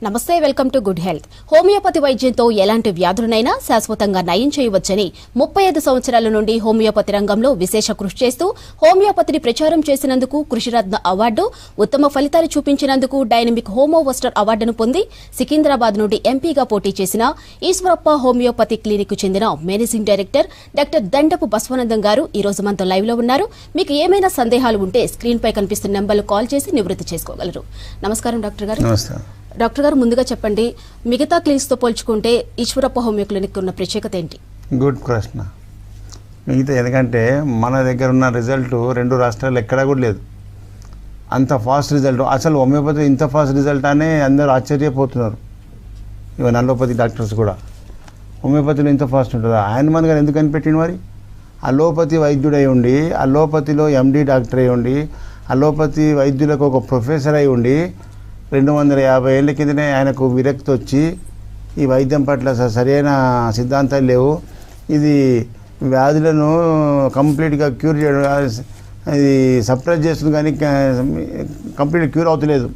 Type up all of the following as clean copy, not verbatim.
నమస్తే, welcome to good health. Homeopathy వైద్యంతో ఎలాంటి వ్యాధులనైనా శాశ్వతంగా నయం చేయవచ్చని 35 సంవత్సరాల నుండి హోమియోపతి రంగంలో విశేష కృషి చేస్తూ హోమియోపతిని ప్రచారం చేసినందుకు కృషిరత్న అవార్డు, ఉత్తమ ఫలితాలు చూపించినందుకు డైనమిక్ హోమోవస్టర్ అవార్డును పొంది సికింద్రాబాద్ నుండి ఎంపీగా పోటీ చేసిన ఈశ్వరప్ప హోమియోపతి క్లినిక్ కు చెందిన మేనేజింగ్ డైరెక్టర్ డాక్టర్ దండపు బసవనందం గారు ఈ రోజు మనతో లైవ్ లో ఉన్నారు. మీకు ఏమైనా సందేహాలు ఉంటే స్క్రీన్ పై కనిపిస్తున్న నెంబర్లు కాల్ చేసి నివృత్తి చేసుకోగలరు. నమస్కారం డాక్టర్ గారు. డాక్టర్ గారు, ముందుగా చెప్పండి, మిగతా క్లినిక్స్తో పోల్చుకుంటే ఈశ్వరప్ప హోమియో క్లినిక్ ఉన్న ప్రత్యేకత ఏంటి? గుడ్ ప్రశ్న. మిగతా ఎందుకంటే మన దగ్గర ఉన్న రిజల్ట్ 2 రాష్ట్రాల్లో ఎక్కడా కూడా లేదు. అంత ఫాస్ట్ రిజల్ట్, అసలు హోమియోపతి ఇంత ఫాస్ట్ రిజల్ట్ అనే అందరూ ఆశ్చర్యపోతున్నారు. ఇవన్నీ అలోపతి డాక్టర్స్ కూడా హోమియోపతిలో ఇంత ఫాస్ట్ ఉంటుందా? ఆయన గారు ఎందుకు కనిపెట్టింది? మరి అలోపతి వైద్యుడై ఉండి, అలోపతిలో ఎండి డాక్టర్ అయి ఉండి, అలోపతి వైద్యులకు ఒక ప్రొఫెసర్ అయి ఉండి 250 ఏళ్ళ కిందనే ఆయనకు విరక్తి వచ్చి ఈ వైద్యం పట్ల సరైన సిద్ధాంతాలు లేవు, ఇది వ్యాధులను కంప్లీట్గా క్యూర్ చేయడం, ఇది సప్రెస్ చేస్తుంది కానీ కంప్లీట్ క్యూర్ అవుతలేదు,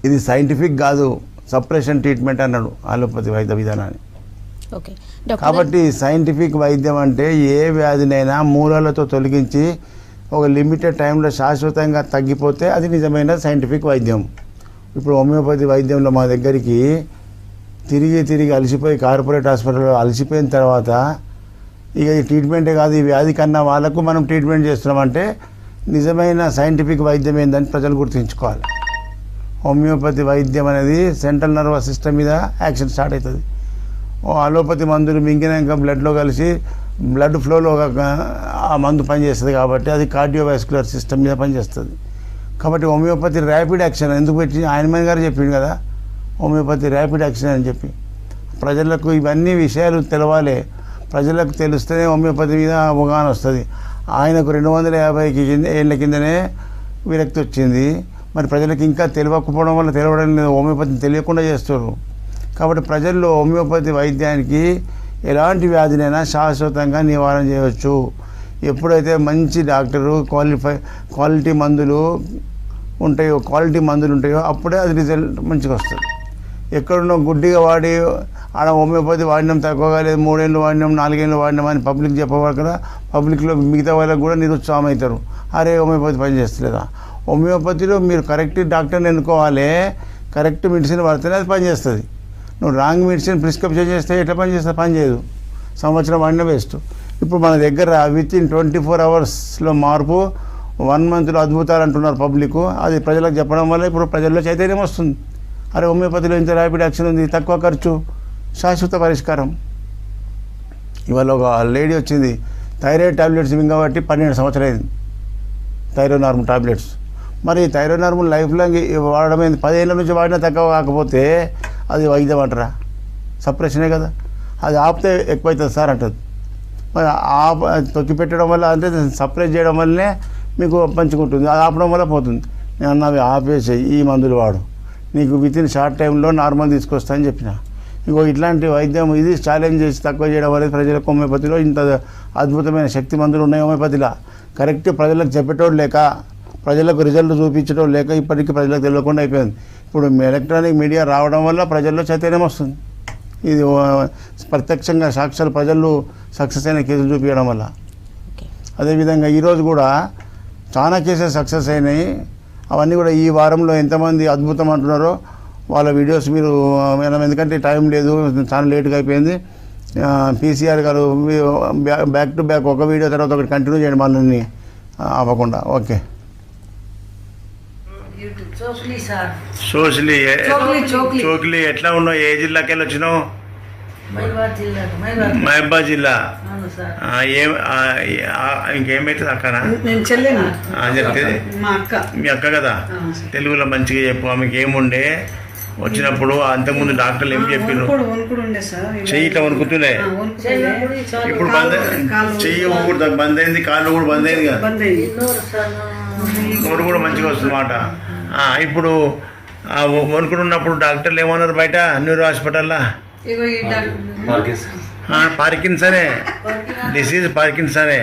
ఇది సైంటిఫిక్ కాదు, సప్రెషన్ ట్రీట్మెంట్ అన్నాడు అలోపతి వైద్య విధానాన్ని. కాబట్టి సైంటిఫిక్ వైద్యం అంటే ఏ వ్యాధినైనా మూలాలతో తొలగించి ఒక లిమిటెడ్ టైంలో శాశ్వతంగా తగ్గిపోతే అది నిజమైన సైంటిఫిక్ వైద్యం. ఇప్పుడు హోమియోపతి వైద్యంలో మా దగ్గరికి తిరిగి అలసిపోయి కార్పొరేట్ హాస్పిటల్లో అలసిపోయిన తర్వాత ఇక ఈ ట్రీట్మెంటే కాదు, ఈ వ్యాధి కన్నా వాళ్ళకు మనం ట్రీట్మెంట్ చేస్తున్నామంటే నిజమైన సైంటిఫిక్ వైద్యం ఏందని ప్రజలు గుర్తుంచుకోవాలి. హోమియోపతి వైద్యం అనేది సెంట్రల్ నర్వస్ సిస్టమ్ మీద యాక్షన్ స్టార్ట్ అవుతుంది. అలోపతి మందులు మింగినాక బ్లడ్లో కలిసి బ్లడ్ ఫ్లోలో ఆ మందు పనిచేస్తుంది కాబట్టి అది కార్డియోవాస్కులర్ సిస్టమ్ మీద పనిచేస్తుంది. కాబట్టి హోమియోపతి ర్యాపిడ్ యాక్షన్ ఎందుకు పెట్టి ఆయన గారు చెప్పిండు కదా, హోమియోపతి ర్యాపిడ్ యాక్షన్ అని చెప్పి. ప్రజలకు ఇవన్నీ విషయాలు తెలవాలి. ప్రజలకు తెలిస్తేనే హోమియోపతి మీద అవగాహన వస్తుంది. ఆయనకు 250 ఏళ్ళ కిందనే విరక్తి వచ్చింది. మరి ప్రజలకు ఇంకా తెలియకపోవడం వల్ల తెలవడం లేదు, హోమియోపతిని తెలియకుండా చేస్తారు. కాబట్టి ప్రజల్లో హోమియోపతి వైద్యానికి ఎలాంటి వ్యాధినైనా శాశ్వతంగా నివారణ చేయవచ్చు. ఎప్పుడైతే మంచి డాక్టరు క్వాలిటీ మందులు ఉంటాయో అప్పుడే అది రిజల్ట్ మంచిగా వస్తుంది. ఎక్కడున్నో గుడ్డిగా వాడి ఆడ హోమియోపతి వాడినాం, తక్కువగా లేదు, 3 ఏళ్ళు వాడినాం, 4 ఏళ్ళు వాడినాం అని పబ్లిక్ చెప్పవాలి కదా. పబ్లిక్లో మిగతా వాళ్ళకు కూడా నిరుత్సాహం అవుతారు, అరే హోమియోపతి పనిచేస్తలేదా? హోమియోపతిలో మీరు కరెక్ట్ డాక్టర్ని ఎన్నుకోవాలి, కరెక్ట్ మెడిసిన్ వాడితేనే అది పనిచేస్తుంది. నువ్వు రాంగ్ మెడిసిన్ ప్రిస్క్రిప్షన్ చేస్తే ఎట్లా పనిచేస్తుంది? పనిచేయదు, సంవత్సరం వాడినా వేస్ట్. ఇప్పుడు మన దగ్గర వితిన్ 24 అవర్స్లో మార్పు, 1 మంత్లో అద్భుతాలు అంటున్నారు పబ్లిక్. అది ప్రజలకు చెప్పడం వల్ల ఇప్పుడు ప్రజల్లో చైతన్యం వస్తుంది. అరే హోమియోపతిలో ఇంత ర్యాపిడ్ యాక్షన్ ఉంది, తక్కువ ఖర్చు, శాశ్వత పరిష్కారం. ఇవాళ ఒక లేడీ వచ్చింది, థైరాయిడ్ టాబ్లెట్స్ మింగబట్టి 12 సంవత్సరాలు అయింది, థైరోనార్మ్ టాబ్లెట్స్. మరి థైరోనార్మ్ లైఫ్ లాంగ్ వాడడం 10 ఏళ్ళ నుంచి వాడినా తక్కువ కాకపోతే అది వైద్యం అంటారా? సప్రెషనే కదా. అది ఆపితే ఎక్కువవుతుంది సార్ అంటుంది. మరి తొక్కి పెట్టడం వల్ల అంటే సప్రెస్ చేయడం వల్లనే మీకు పంచుకుంటుంది, అది ఆపడం వల్ల పోతుంది. నేను అన్నవి ఆపేసాయి, ఈ మందులు వాడు, నీకు వితిన్ షార్ట్ టైంలో నార్మల్ తీసుకొస్తా అని చెప్పిన. ఇంకో ఇట్లాంటి వైద్యం ఇది ఛాలెంజ్ చేసి తక్కువ చేయడం వల్ల ప్రజలకు హోమియోపతిలో ఇంత అద్భుతమైన శక్తి మందులు ఉన్నాయి. హోమియోపతిలో కరెక్ట్ ప్రజలకు చెప్పేటోడు లేక, ప్రజలకు రిజల్ట్ చూపించడం లేక ఇప్పటికీ ప్రజలకు తెలియకుండా అయిపోయింది. ఇప్పుడు ఎలక్ట్రానిక్ మీడియా రావడం వల్ల ప్రజల్లో చైతన్యం వస్తుంది. ఇది ప్రత్యక్షంగా సాక్షాలు ప్రజలు సక్సెస్ అయిన కేసులు చూపించడం వల్ల. అదేవిధంగా ఈరోజు కూడా చాలా కేసెస్ సక్సెస్ అయినాయి. అవన్నీ కూడా ఈ వారంలో ఎంతమంది అద్భుతం అంటున్నారో వాళ్ళ వీడియోస్ మీరు వినం, ఎందుకంటే టైం లేదు, చాలా లేట్గా అయిపోయింది. పీసీఆర్ గారు బ్యాక్ టు బ్యాక్ ఒక వీడియో తర్వాత ఒకటి కంటిన్యూ చేయండి, మనల్ని అవ్వకుండా. ఓకే. చోక్లీ ఎట్లా ఉన్నావు? ఏ జిల్లాకి వెళ్ళి వచ్చినావు? మహబాద్ జిల్లా. ఇంకేమైతుంది అక్కనా? చెప్తే మీ అక్క కదా, తెలుగులో మంచిగా చెప్పు. ఆమెకి ఏముండే వచ్చినప్పుడు అంతకుముందు డాక్టర్లు ఏం చెప్పిన? చెయ్యి ఇట్లా వణుకుతుండే, ఇప్పుడు చెయ్యి కూడా బంద్ అయింది, కాళ్ళు కూడా బంద్ అయింది కదా, నోరు కూడా మంచిగా వస్తుంది మాట. ఇప్పుడు వణుకున్నప్పుడు డాక్టర్లు ఏమన్నారు బయట న్యూరో హాస్పిటల్లో? పార్కిన్సనే, డిసీజ్ పార్కిన్సనే.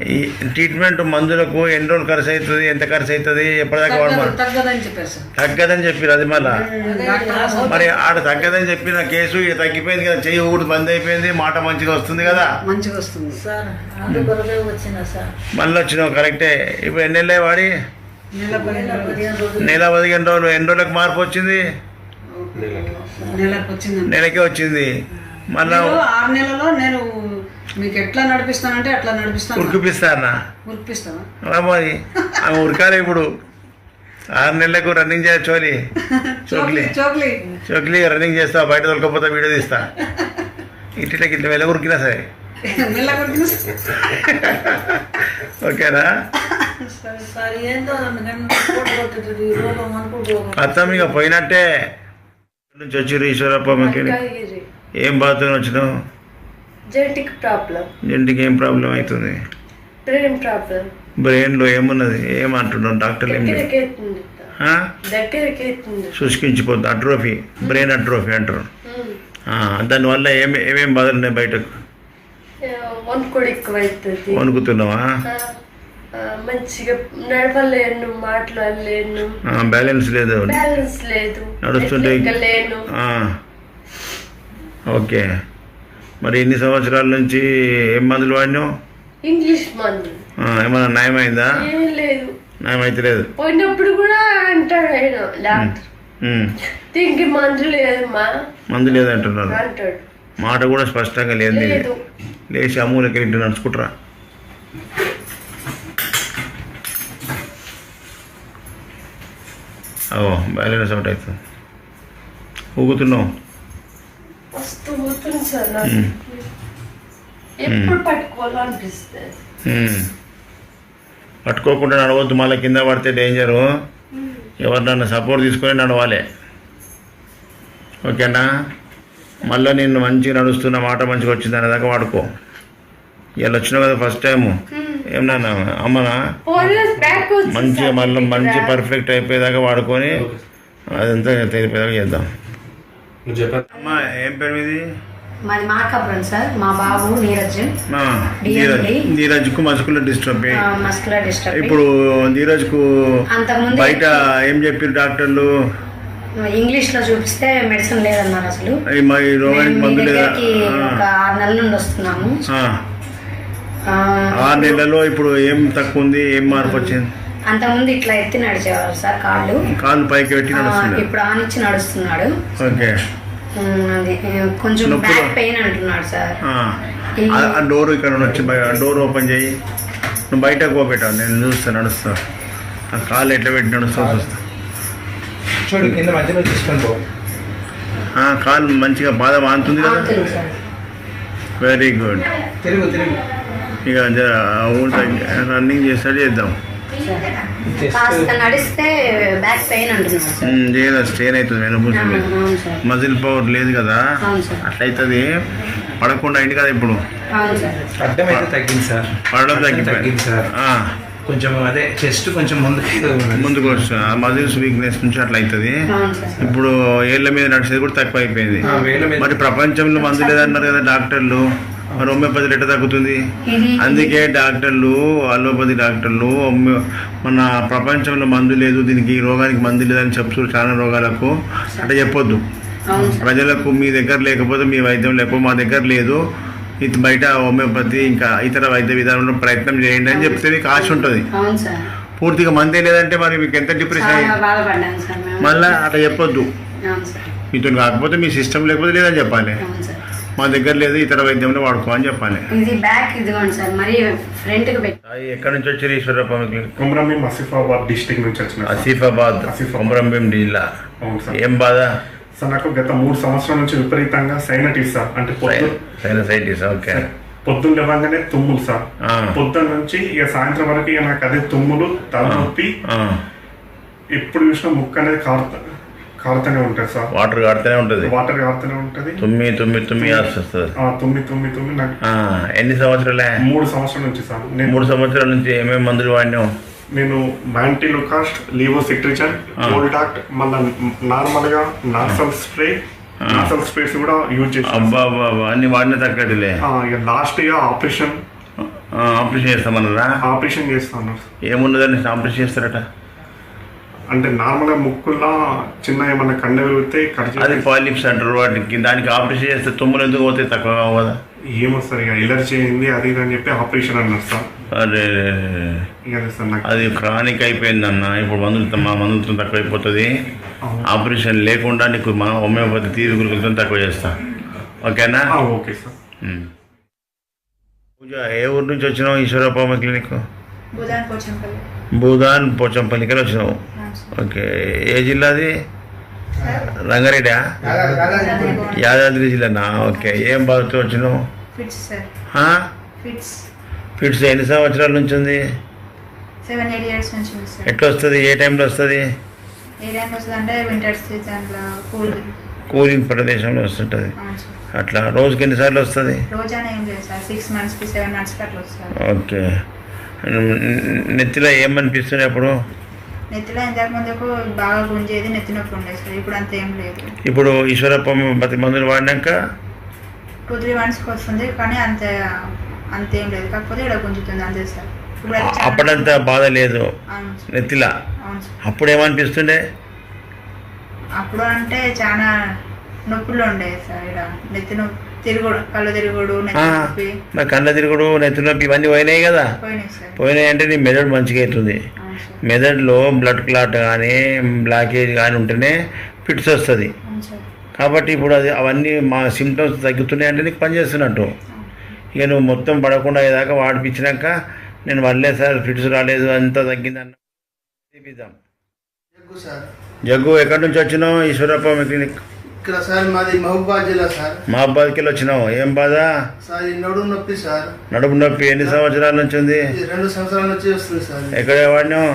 ఈ ట్రీట్మెంట్ మందులకు ఎన్ని రోజులు ఖర్చు అవుతుంది, ఎంత ఖర్చు అవుతుంది, ఎప్పటిదాకా వాడమని తగ్గదని చెప్పారు సార్. తగ్గదని చెప్పారు. అది మళ్ళా మరి ఆడ తగ్గదని చెప్పిన కేసు ఇక తగ్గిపోయింది కదా, చెయ్యి ఊడి బంద్ అయిపోయింది, మాట మంచిగా వస్తుంది కదా, మంచిగా వస్తుంది సార్. అందుకొరకే వచ్చిన సార్. మళ్ళీ వచ్చినావు కరెక్టే. ఇప్పుడు ఎన్ని నెలలే వాడి? నెల 15 రోజులు. ఎన్ని రోజులకు మార్పు వచ్చింది? నెలకు వచ్చింది. నెలకే వచ్చింది. మళ్ళా 6 నెలలో నేను మీకు ఎట్లా నడిపిస్తానంటే అట్లా నడిపిస్తాను. ఉరికిపిస్తానా? ఉరిపిస్తావా? మరి ఆమె ఉరకాలి ఇప్పుడు. 6 నెలలకు రన్నింగ్ చేయ చోలి చోక్లీ రన్నింగ్ చేస్తా, బయట దొరకపోతే వీడియో తీస్తా. ఇట్లా వెళ్ళ ఉరికినా సరే ఓకేనా? సార్ ఏందో రోగం అనుకుంటున్నాను. అత్తం ఇక పోయినట్టే. నుంచి వచ్చిర్రు ఈశ్వరప్ప. ఏం బాధతో వచ్చినావు? Genetic problem. జెంటికి ఏం ప్రాబ్లం అవుతుంది? Brain problem. బ్రెయిన్లో ఏమున్నది? ఏమంటున్నావు డాక్టర్లు? ఏం శుష్కించిపోతుంది, అట్రోఫీ, బ్రెయిన్ అట్రోఫీ అంటారు. దానివల్ల ఏమేం బాధలు ఉన్నాయి బయటకు? వణుకుడు ఎక్కువైతుంది. వణుకుతున్నావా? మంచిగా నడవలేను, మాట్లాడలేను, బ్యాలెన్స్ లేదు, నడుస్తుంటే. లేను. ఓకే. మరి ఎన్ని సంవత్సరాల నుంచి ఏం మందులు వాడినావు? ఇంగ్లీష్ మందులు. ఏమన్నా నయమైందా? ఏం లేదు. నయమైతే లేదు. పోయినప్పుడు కూడా అంటాడు ఆయన డాక్టర్, దీనికి మందు లేదమ్మా, మందు లేదంటున్నారు. అంటాడు. మాట కూడా స్పష్టంగా లేదు. లేచి అమూలకి ఇంటి నడుచుకుంటారా? బ్యాలెన్స్ అవుట్ అవుతుంది. ఊగుతున్నావు. మస్తు ఊగుతుంది సార్ నాకు. ఎప్పుడు పట్టుకోవాలనిపిస్తుంది. పట్టుకోకుండా నడవద్దు, మళ్ళీ కింద పడితే డేంజరు. ఎవరినన్నా సపోర్ట్ తీసుకొని నడవాలి, ఓకేనా? మళ్ళీ నేను మంచిగా నడుస్తున్న, మాట మంచిగా వచ్చింది అనేదాకా వాడుకో. ఇలా వచ్చినావు కదా ఫస్ట్ టైము, ఏమన్నా అమ్మనా మంచిగా మళ్ళీ మంచి పర్ఫెక్ట్ అయిపోయేదాకా వాడుకొని అదంతా తెలిపోయేదాకా చేద్దాం. అమ్మా ఏం పేరు మీది? మాది మార్కాపురం సార్. మా బాబు నీరజ్. నీరజ్కు మస్కులర్ డిస్ట్రఫీ. Muscular dystrophy. ఇప్పుడు నీరజ్కు బయట ఏం చెప్పారు డాక్టర్లు? ఇంగ్లీష్ లో చూపిస్తే మెడిసిన్ లేదన్నారు. అసలు ఈ రోగానికి మందు లేదా? ఒక 6 నెలల నుండి వస్తున్నాము. 6 నెలల్లో ఇప్పుడు ఏం తక్కువ ఉంది, ఏం మార్పు వచ్చింది? అంతకుముందు ఇట్లా ఎత్తి నడిచేవారు సార్, కాళ్ళు పైకి పెట్టి నడుస్తున్నాడు. ఇప్పుడు ఆనిచ్చి నడుస్తున్నాడు. ఓకే. అది కొంచెం బ్యాక్ పెయిన్ అంటున్నాడు సార్. ఆ డోర్ ఇక్కడ వచ్చి డోర్ ఓపెన్ చేయి, నువ్వు బయటకు పోపెట్టావు, నేను చూస్తా నడుస్తా. ఆ కాళ్ళు ఎట్లా పెట్టి నడుస్తా చూస్తా. చూడు కింద మధ్యలో తీసుకొని పో. కాలు మంచిగా బాధ మానుతుంది కదా. Very good. తిరుగు ఇక రన్నింగ్ చేస్తాడు, చేద్దాం. నడిస్తే బ్యాక్ పెయిన్ అంటున్నాడు. స్ట్రెయిన్ అవుతుంది వెనుకూర్చుంది, మజిల్ పవర్ లేదు కదా, అట్లయితుంది. పడకుండా అయింది కదా ఇప్పుడు. అడ్డం అయితే తగ్గింది సార్. పడడం తగ్గిపోయింది సార్. కొంచెం అదే చెస్ట్ కొంచెం ముందుకు వస్తుంది. ఆ మజిల్స్ వీక్నెస్ నుంచి అట్లా అవుతుంది. ఇప్పుడు ఏళ్ళ మీద నడిచేది కూడా తక్కువ అయిపోయింది. మరి ప్రపంచంలో మందు లేదన్నారు కదా డాక్టర్లు, మరి హోమియోపతి ఎట్లా తగ్గుతుంది? అందుకే డాక్టర్లు, అలోపతి డాక్టర్లు మన ప్రపంచంలో మందు లేదు, దీనికి ఈ రోగానికి మందు లేదని చెప్తారు. చాలా రోగాలకు అట్లా చెప్పొద్దు. ప్రజలకు మీ దగ్గర లేకపోతే, మీ వైద్యం లేకపోతే మా దగ్గర లేదు, ఇది బయట హోమియోపతి ఇంకా ఇతర వైద్య విధానంలో ప్రయత్నం చేయండి అని చెప్తే మీకు ఆశ ఉంటుంది. పూర్తిగా మందే లేదంటే మరి మీకు ఎంత డిప్రెషన్ అయ్యింది. మళ్ళీ అట్లా చెప్పొద్దు. మీతో కాకపోతే మీ సిస్టమ్ లేకపోతే లేదని చెప్పాలి. మా దగ్గర లేదు, ఇతర వైద్యంలో వాడుకో అని చెప్పాలి. ఎక్కడి నుంచి వచ్చారు ఈశ్వరప్ప? కొమరంభీం ఆసిఫాబాద్ డిస్ట్రిక్ట్ నుంచి వచ్చిన. ఆసిఫాబాద్, కొమరంభీం జిల్లా. ఏం బాధ సార్? నాకు గత 3 సంవత్సరాల నుంచి విపరీతంగా సైనటిస్ సార్. అంటే సైనసైటిస్. ఓకే. పొద్దున్న లేవగానే తుమ్ములు సార్. పొద్దున్న నుంచి ఇక సాయంత్రం వరకు ఇక నాకు అదే తుమ్ములు, తలనొప్పి. ఎప్పుడు చూసినా ముక్క అనేది కారుతూనే ఉంటుంది సార్. వాటర్ కారుతూనే ఉంటుంది. తుమ్మి నాకు. ఎన్ని సంవత్సరాలే? 3 సంవత్సరాల నుంచి సార్. 3 సంవత్సరాల నుంచి ఏమేమి మందులు వాడినావు? నేను మ్యాంటిలోకాస్ట్, లీవోసిట్రిజన్, గోల్డాక్ట్, మళ్ళీ నార్మల్ గా నాసల్ స్ప్రేస్ కూడా యూజ్ చేశాను. అబ్బా అన్ని వాడిన తగ్గదులే. లాస్ట్ ఇయర్ ఆపరేషన్ ఆపరేషన్ చేస్తామన్నారా? ఆపరేషన్ చేస్తా అన్నారు. ఏమున్నదని ఆపరేషన్ చేస్తారట? అంటే నార్మల్గా ముక్కుల్లో చిన్న ఏమన్నా కండ విరిగితే కట్ అది పాలిప్స్ అంటారు వాటికి. దానికి ఆపరేషన్ చేస్తే తుమ్ములు ఎందుకు పోతాయి? తక్కువ కదా. ఏమో సార్ ఇక ఎలర్జీ అయింది అది ఇది అని చెప్పి ఆపరేషన్ అన్నారు సార్. అదే ఇక అదే సార్ నాకు అది క్రానిక్ అయిపోయిందన్న. ఇప్పుడు మందులతో తక్కువ అయిపోతుంది. ఆపరేషన్ లేకుండా నీకు మా హోమియోపతి తీరు గురుకులతో తక్కువ చేస్తా. ఓకేనా? Okay sir. పూజ ఏ ఊరు నుంచి వచ్చినావు? ఈశ్వరప్ప క్లినిక్ బుధాన్ పోచంపల్లి. భూదాన్ పోచంపల్లికి వచ్చినావు. ఓకే. ఏ జిల్లాది? రంగారెడ్డా? యాదాద్రి జిల్లానా? ఓకే. ఏం బాధతో వచ్చినావు? Fits sir. ఫిట్స్. ఫిట్స్ ఎన్ని సంవత్సరాల నుంచి ఉంది? 7-8 years నుంచి ఉంది సార్. ఎట్లా వస్తుంది? ఏ టైంలో వస్తుంది? ఏ టైం వస్తుంది అంటే వింటర్ సీజన్లో కూలింగ్ ప్రదేశంలో వస్తుంటుంది. అట్లా రోజుకి ఎన్నిసార్లు వస్తుంది? రోజానే ఏం లేదు సార్. 6 monthsకి 7 monthsకి అట్లా వస్తుంది. ఓకే. నెత్తిలో ఏమనిపిస్తుంది అప్పుడు? నెత్తిలో ఇంతకు ముందుకు బాగా గుంజేది, నెత్తి నొప్పి ఉండేది సార్. ఇప్పుడు అంత ఏం లేదు. ఇప్పుడు ఈశ్వరప్ప మందులు వాడినాక 2-3 monthsకి వస్తుంది కానీ అంతేం లేదు. కాకపోతే ఇక్కడ గుంజుతుంది అంతే సార్. ఇప్పుడు అప్పుడంతా బాధ లేదు నెత్తిలా? అవును సార్. అప్పుడు ఏమనిపిస్తుండే? అప్పుడు అంటే చాలా నొప్పులు ఉండేది సార్. ఇక్కడ నెత్తి నొప్పి, తిరుగుడు, కళ్ళు తిరుగుడు, నెత్తి నొప్పి. మరి కళ్ళ తిరుగుడు, నెత్తి నొప్పి ఇవన్నీ పోయినాయి కదా? పోయినాయి సార్. పోయినాయి అంటే నీ మెదడు మంచిగా అవుతుంది. అవును సార్. మెదడులో బ్లడ్ క్లాట్ కానీ బ్లాకేజ్ కానీ ఉంటేనే ఫిట్స్ వస్తుంది. అవును సార్. కాబట్టి ఇప్పుడు అవన్నీ మా సిమ్టమ్స్ తగ్గుతున్నాయి అంటే నీకు పనిచేస్తున్నట్టు. ఇక నువ్వు మొత్తం పడకుండా అయ్యేదాకా వాడిపించినాక నేను వదిలేదు సార్, ఫిట్స్ రాలేదు, అంతా తగ్గిందన్న చూపిద్దాం. జగ్గు ఎక్కడి నుంచి వచ్చినావు? ఈశ్వరప్ప క్లినిక్ ఇక్కడ సార్ మాది మహబూబాద్ జిల్లా సార్. మహబూబాద్కి వెళ్ళి వచ్చినావు. ఏం బాధ? సార్ ఈ నడుము నొప్పి సార్. నడుము నొప్పి ఎన్ని సంవత్సరాల నుంచి ఉంది? 2 సంవత్సరాల నుంచి వస్తుంది సార్. ఎక్కడ వాడినావు?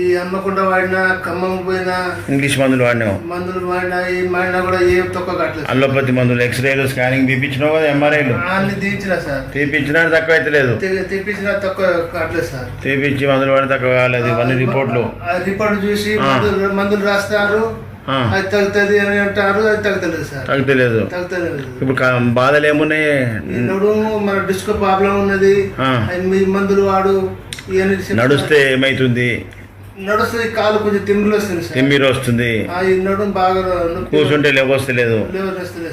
ఈ అమ్మకుండా వాడినా, ఖమ్మం పోయినా, ఇంగ్లీష్ మందులు వాడినావు? మందులు వాడినా, ఈ వాడినా కూడా ఏం తొక్కట్లేదు. అల్లోపతి మందులు, ఎక్స్రేలు, స్కానింగ్ తీపించినావు కదా? ఎంఆర్ఐలు అన్ని తీయించిన సార్. తీపించినా తక్కువ అయితే లేదు? తీపించినా తక్కువ కావట్లేదు సార్. తీపించి మందులు వాడి తక్కువ కాలేదు. ఇవన్నీ రిపోర్ట్లు చూసి మందులు రాస్తారు. అది తగ్గుతుంది అని అంటారు. అది తగ్గుతలేదు సార్. తగ్గుతలేదు. ఇప్పుడు బాధలు ఏమున్నాయి? నడుము మన డిస్క్ ప్రాబ్లం ఉన్నది. మీ మందులు వాడు. నడుస్తే ఏమైతుంది? నడుస్తుంది, కాలు కొంచెం తిమ్మిరి వస్తుంది సార్. తిమ్మిరి వస్తుంది. నడుము బాగా కూర్చుంటే లేవొస్తలేదు.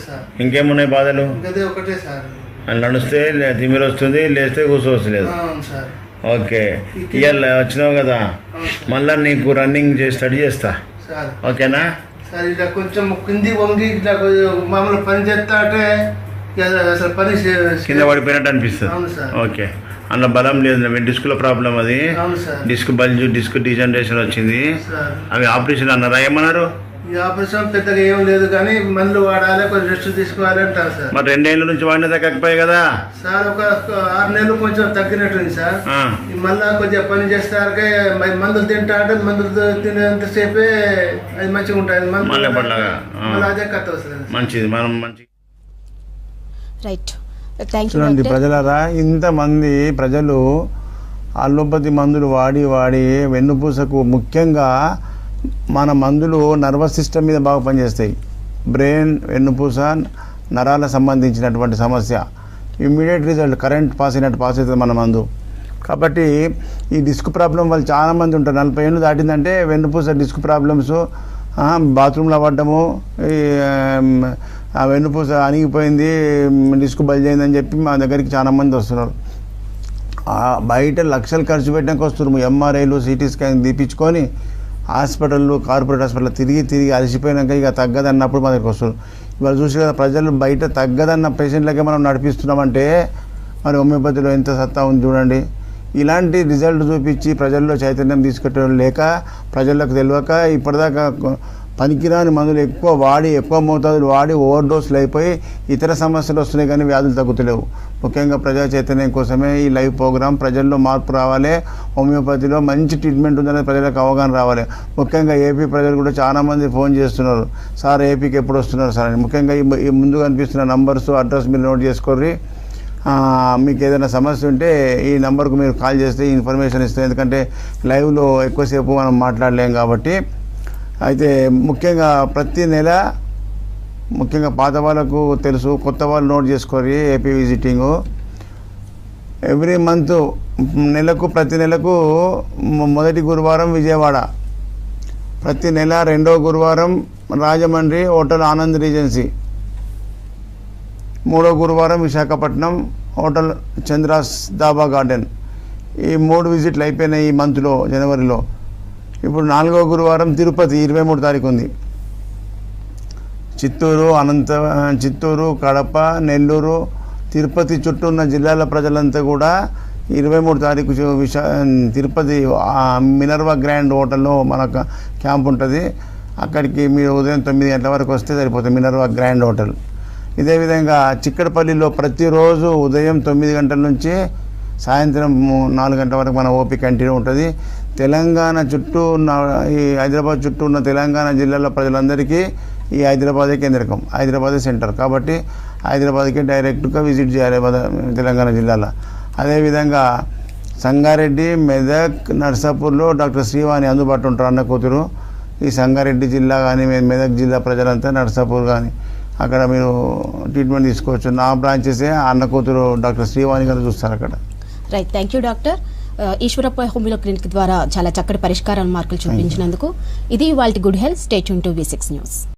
సార్. ఇంకేమున్నాయి బాధలు? అదే ఒకటే సార్. అది నడుస్తే తిమ్మిరి వస్తుంది, లేస్తే కూర్చోవస్తలేదు. సార్. ఓకే. ఇవాళ వచ్చినావు కదా, మళ్ళా నీకు రన్నింగ్ చేసి స్టడీ చేస్తా. ఓకేనా సార్? ఇట్లా కొంచెం కింది వంగి ఇట్లా మామూలు పని చేస్తా అంటే అసలు పని కింద పడిపోయినట్టు అనిపిస్తుంది. ఓకే. అందులో బలం లేదు. డిస్క్లో ప్రాబ్లం అది. డిస్క్ బల్జు, డిస్క్ డిజనరేషన్ వచ్చింది. అవి ఆపరేషన్ అన్నారా? ఏమన్నారు? ఈ ఆపరేషన్ పెద్దగా ఏం లేదు కానీ మందులు వాడాలి, కొంచెం రెస్ట్ తీసుకోవాలి అంటారు సార్. మరి 2 ఏళ్ళ నుంచి వాడినా తగ్గకపోయాయి కదా సార్? ఒక 6 నెలలు కొంచెం తగ్గినట్టుంది సార్. మళ్ళా కొంచెం పని చేస్తారకే మందులు తింటా అంటే మందులు తినేంతసేపే అది మంచిగా ఉంటుంది. మళ్ళీ అదే కథ వస్తుంది. మంచిది. మనం మంచి రైట్. చూడండి ప్రజలారా, ఇంతమంది ప్రజలు అల్లోపతి మందులు వాడి వాడి వెన్నుపూసకు, ముఖ్యంగా మన మందులు నర్వస్ సిస్టమ్ మీద బాగా పనిచేస్తాయి. బ్రెయిన్, వెన్నుపూస, నరాల సంబంధించినటువంటి సమస్య ఇమ్మీడియట్ రిజల్ట్, కరెంట్ పాస్ అవుతుంది మన మందు. కాబట్టి ఈ డిస్క్ ప్రాబ్లం వాళ్ళు చాలామంది ఉంటారు. 40 ఏళ్ళు దాటిందంటే వెన్నుపూస డిస్క్ ప్రాబ్లమ్స్, బాత్రూంలో పడ్డము, ఆ వెన్నుపూస అణిగిపోయింది, డిస్క్ బల్జైందని చెప్పి మా దగ్గరికి చాలామంది వస్తున్నారు. బయట లక్షలు ఖర్చు పెట్టడానికి వస్తున్నారు. ఎంఆర్ఐలు, సిటీ స్కాన్ తీపించుకొని హాస్పిటళ్ళు, కార్పొరేట్ హాస్పిటల్ తిరిగి అలసిపోయినాక ఇక తగ్గదన్నప్పుడు మా దగ్గరికి వస్తున్నారు. ఇవాళ చూసి కదా ప్రజలు బయట తగ్గదన్న పేషెంట్లకే మనం నడిపిస్తున్నామంటే మరి హోమియోపతిలో ఎంత సత్తా ఉంది చూడండి. ఇలాంటి రిజల్ట్ చూపించి ప్రజల్లో చైతన్యం తీసుకెట్టడం లేక, ప్రజలకు తెలియక ఇప్పటిదాకా పనికిరాని మందులు ఎక్కువ మోతాదులు వాడి ఓవర్ డోసులు అయిపోయి ఇతర సమస్యలు వస్తున్నాయి కానీ వ్యాధులు తగ్గుతలేవు. ముఖ్యంగా ప్రజా చైతన్యం కోసమే ఈ లైవ్ ప్రోగ్రాం. ప్రజల్లో మార్పు రావాలి, హోమియోపతిలో మంచి ట్రీట్మెంట్ ఉందనేది ప్రజలకు అవగాహన రావాలి. ముఖ్యంగా ఏపీ ప్రజలు కూడా చాలామంది ఫోన్ చేస్తున్నారు, సార్ ఏపీకి ఎప్పుడు వస్తున్నారు సార్ అని. ముఖ్యంగా ఈ ముందు కనిపిస్తున్న నంబర్స్, అడ్రస్ మీరు నోట్ చేసుకోర్రి. మీకు ఏదైనా సమస్య ఉంటే ఈ నెంబర్కు మీరు కాల్ చేస్తే ఇన్ఫర్మేషన్ ఇస్తాం. ఎందుకంటే లైవ్లో ఎక్కువసేపు మనం మాట్లాడలేం కాబట్టి. అయితే ముఖ్యంగా ప్రతి నెల, ముఖ్యంగా పాత వాళ్ళకు తెలుసు, కొత్త వాళ్ళు నోట్ చేసుకోరి. ఏపీ విజిటింగు ఎవ్రీ మంత్ ప్రతి నెలకు మొదటి గురువారం విజయవాడ, ప్రతి నెల రెండో గురువారం రాజమండ్రి హోటల్ ఆనంద్ రీజెన్సీ, మూడో గురువారం విశాఖపట్నం హోటల్ చంద్రాస్ దాబా గార్డెన్. ఈ 3 విజిట్లు అయిపోయినాయి ఈ మంత్లో, జనవరిలో. ఇప్పుడు 4వ గురువారం తిరుపతి 23 తారీఖు ఉంది. చిత్తూరు, కడప, నెల్లూరు, తిరుపతి చుట్టూ ఉన్న జిల్లాల ప్రజలంతా కూడా 23 తారీఖు తిరుపతి మినర్వా గ్రాండ్ హోటల్లో మన క్యాంప్ ఉంటుంది. అక్కడికి మీరు ఉదయం 9 గంటల వరకు వస్తే సరిపోతుంది, మినర్వా గ్రాండ్ హోటల్. ఇదే విధంగా చిక్కడపల్లిలో ప్రతిరోజు ఉదయం 9 గంటల నుంచి సాయంత్రం 4 గంటల వరకు మన ఓపీ కంటిన్యూ ఉంటుంది. తెలంగాణ చుట్టూ ఉన్న ఈ హైదరాబాద్ చుట్టూ ఉన్న తెలంగాణ జిల్లాల ప్రజలందరికీ ఈ హైదరాబాదే కేంద్రకం, హైదరాబాదే సెంటర్. కాబట్టి హైదరాబాద్కి డైరెక్ట్గా విజిట్ చేయాలి తెలంగాణ జిల్లాలో. అదేవిధంగా సంగారెడ్డి, మెదక్, నర్సాపూర్లో డాక్టర్ శ్రీవాణి అందుబాటులో ఉంటారు, అన్న కూతురు. ఈ సంగారెడ్డి జిల్లా కానీ మెదక్ జిల్లా ప్రజలంతా నర్సాపూర్ కానీ అక్కడ మీరు ట్రీట్మెంట్ తీసుకోవచ్చు. నా బ్రాంచెసే అన్న కూతురు డాక్టర్ శ్రీవాణి గారు చూస్తారు అక్కడ. Right, thank you doctor. Eeshwarappa homeo clinic ద్వారా చాలా చక్కటి పరిష్కారాల మార్కులు చూపించినందుకు. ఇది ఇవాల్టి good health. Stay tune to V6 news.